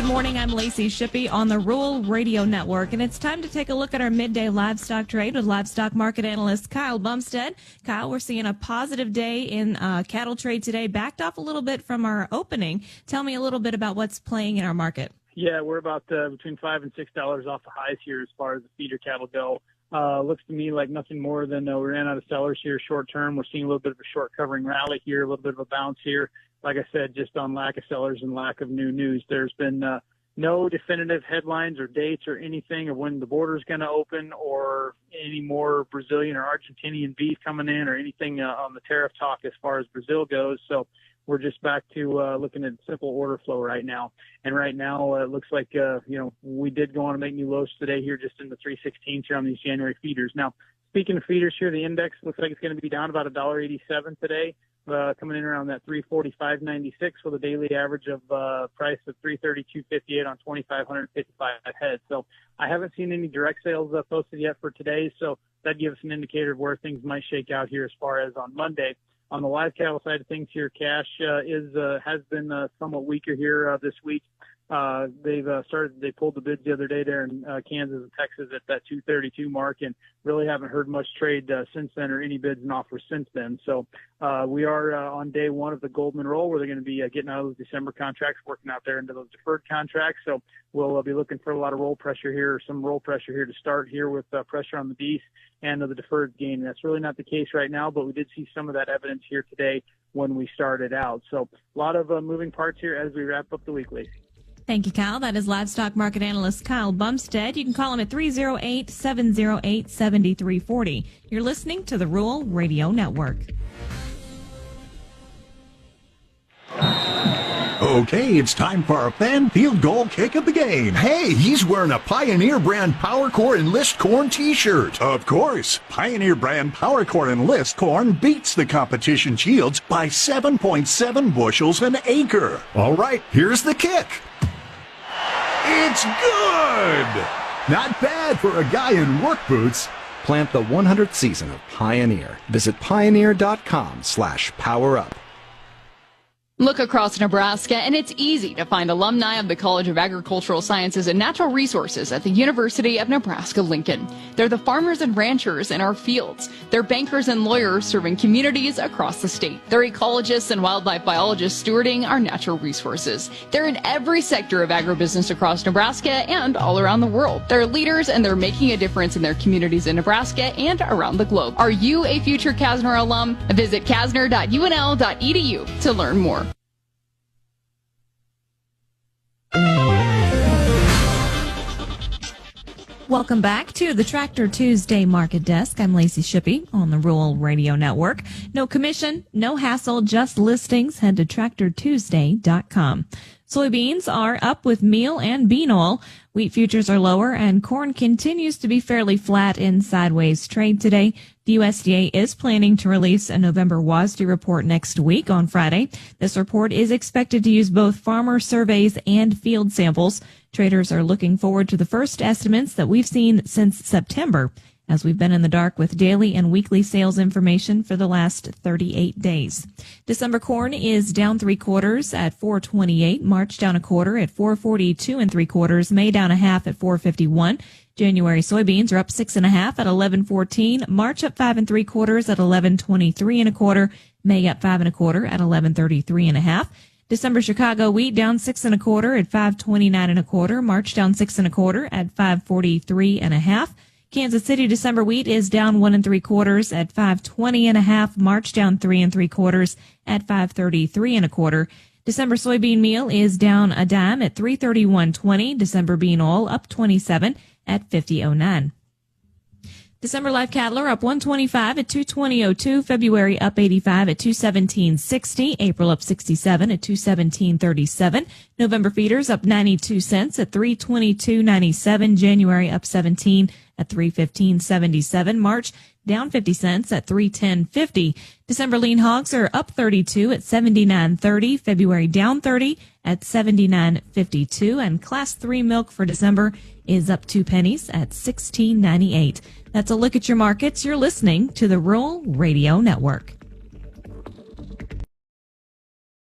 Good morning. I'm Lacey Shippey on the Rural Radio Network, and it's time to take a look at our midday livestock trade with livestock market analyst Kyle Bumsted. Kyle, we're seeing a positive day in cattle trade today, backed off a little bit from our opening. Tell me a little bit about what's playing in our market. Yeah, we're about between $5 and $6 off the highs here as far as the feeder cattle go. Looks to me like nothing more than we ran out of sellers here short term. We're seeing a little bit of a short covering rally here, a little bit of a bounce here. Like I said, just on lack of sellers and lack of new news. There's been no definitive headlines or dates or anything of when the border is going to open or any more Brazilian or Argentinian beef coming in or anything on the tariff talk as far as Brazil goes. So we're just back to looking at simple order flow right now. And right now it looks like, we did go on to make new lows today here just in the 316s here on these January feeders. Now, speaking of feeders here, the index looks like it's going to be down about $1.87 today. Coming in around that 345.96 with a daily average of price of 332.58 on 2,555 heads. So I haven't seen any direct sales posted yet for today, so that gives us an indicator of where things might shake out here as far as on Monday. On the live cattle side of things here, cash has been somewhat weaker here this week. They pulled the bids the other day there in Kansas and Texas at that 232 mark, and really haven't heard much trade since then or any bids and offers since then. So we are on day one of the Goldman roll, where they're going to be getting out of those December contracts, working out there into those deferred contracts. So we'll be looking for a lot of roll pressure here, or some roll pressure here to start here with pressure on the beef and the deferred gain. That's really not the case right now, but we did see some of that evidence here today when we started out. So a lot of moving parts here as we wrap up the weekly. Thank you, Kyle. That is livestock market analyst Kyle Bumsted. You can call him at 308-708-7340. You're listening to the Rural Radio Network. Okay, it's time for our fan field goal kick of the game. Hey, he's wearing a Pioneer brand PowerCore Enlist Corn t-shirt. Of course, Pioneer brand PowerCore Enlist Corn beats the competition Shields by 7.7 bushels an acre. All right, here's the kick. It's good! Not bad for a guy in work boots. Plant the 100th season of Pioneer. Visit pioneer.com/powerup. Look across Nebraska, and it's easy to find alumni of the College of Agricultural Sciences and Natural Resources at the University of Nebraska-Lincoln. They're the farmers and ranchers in our fields. They're bankers and lawyers serving communities across the state. They're ecologists and wildlife biologists stewarding our natural resources. They're in every sector of agribusiness across Nebraska and all around the world. They're leaders, and they're making a difference in their communities in Nebraska and around the globe. Are you a future Kasner alum? Visit kasner.unl.edu to learn more. Welcome back to the Tractor Tuesday Market Desk. I'm Lacey Shippey on the Rural Radio Network. No commission, no hassle, just listings. Head to tractortuesday.com. Soybeans are up with meal and bean oil. Wheat futures are lower, and corn continues to be fairly flat in sideways trade today. The USDA is planning to release a November WASDE report next week on Friday. This report is expected to use both farmer surveys and field samples. Traders are looking forward to the first estimates that we've seen since September, as we've been in the dark with daily and weekly sales information for the last 38 days. December corn is down 3/4 at $4.28. March down 1/4 at $4.42 3/4. May down 1/2 at $4.51. January soybeans are up 6.5 at $11.14. March up 5 3/4 at $11.23 1/4. May up 5 1/4 at $11.33 1/2. December Chicago wheat down 6 1/4 at $5.29 1/4. March down 6 1/4 at $5.43 1/2. Kansas City December wheat is down 1 3/4 at $5.20 1/2. March down 3 3/4 at $5.33 1/4. December soybean meal is down a dime at $3.31.20. December bean oil up 27 at $50.09. December live cattle are up 125 at $220.02. February up 85 at $217.60. April up 67 at $217.37. November feeders up 92 cents at $322.97. January up 17 at $315.77. March down 50 cents at $310.50. December lean hogs are up 32 at $79.30. February down 30 at $79.52. And class 3 milk for December is up 2 pennies at $16.98. That's a look at your markets. You're listening to the Rural Radio Network.